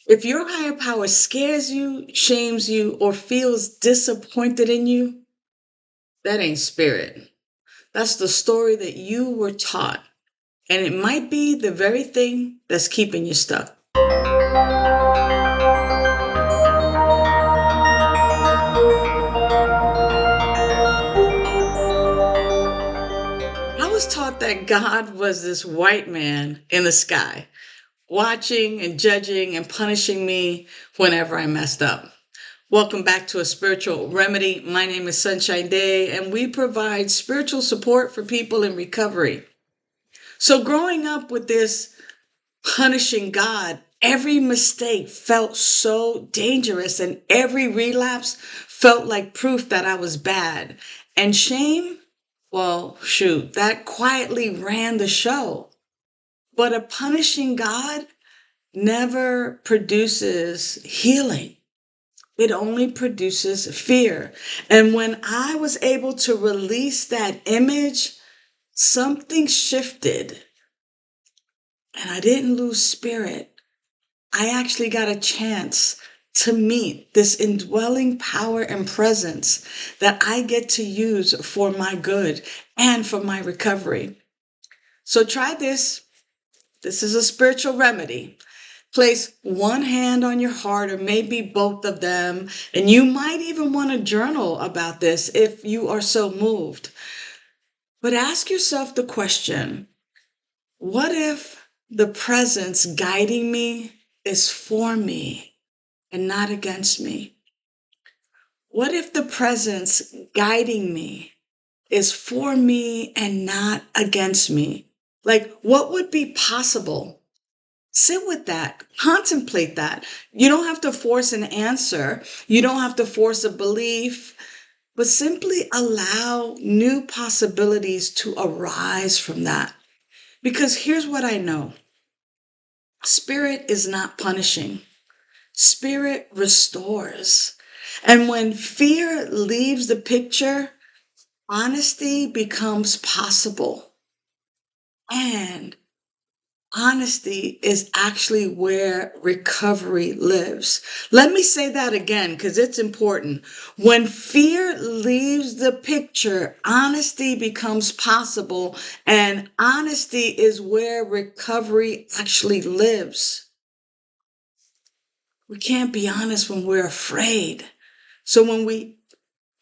If your higher power scares you, shames you, or feels disappointed in you, that ain't spirit. That's the story that you were taught. And it might be the very thing that's keeping you stuck. I was taught that God was this white man in the sky, watching and judging and punishing me whenever I messed up. Welcome back to A Spiritual Remedy. My name is Sunshine Daye, and we provide spiritual support for people in recovery. So, growing up with this punishing God, every mistake felt so dangerous, and every relapse felt like proof that I was bad. And shame, well, shoot, that quietly ran the show. But a punishing God never produces healing. It only produces fear. And when I was able to release that image, something shifted. And I didn't lose spirit. I actually got a chance to meet this indwelling power and presence that I get to use for my good and for my recovery. So try this. This is a spiritual remedy. Place one hand on your heart or maybe both of them. And you might even want to journal about this if you are so moved. But ask yourself the question, what if the presence guiding me is for me and not against me? What if the presence guiding me is for me and not against me? Like, what would be possible? Sit with that, contemplate that. You don't have to force an answer, you don't have to force a belief, but simply allow new possibilities to arise from that. Because here's what I know: spirit is not punishing, spirit restores. And when fear leaves the picture, honesty becomes possible. And honesty is actually where recovery lives. Let me say that again because it's important. When fear leaves the picture, honesty becomes possible, and honesty is where recovery actually lives. We can't be honest when we're afraid. So when we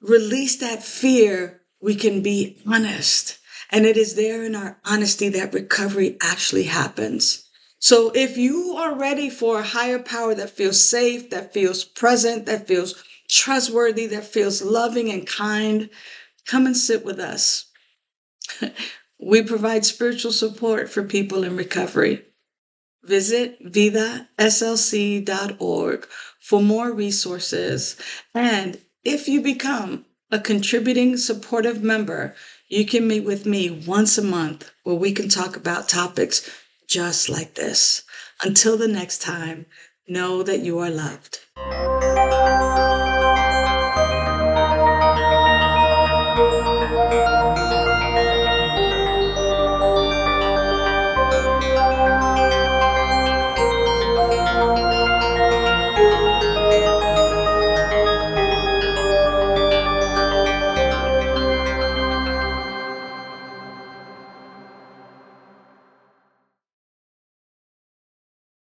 release that fear, we can be honest. And it is there in our honesty that recovery actually happens. So if you are ready for a higher power that feels safe, that feels present, that feels trustworthy, that feels loving and kind, come and sit with us. We provide spiritual support for people in recovery. Visit vidaslc.org for more resources. And if you become a contributing supportive member, you can meet with me once a month where we can talk about topics just like this. Until the next time, know that you are loved.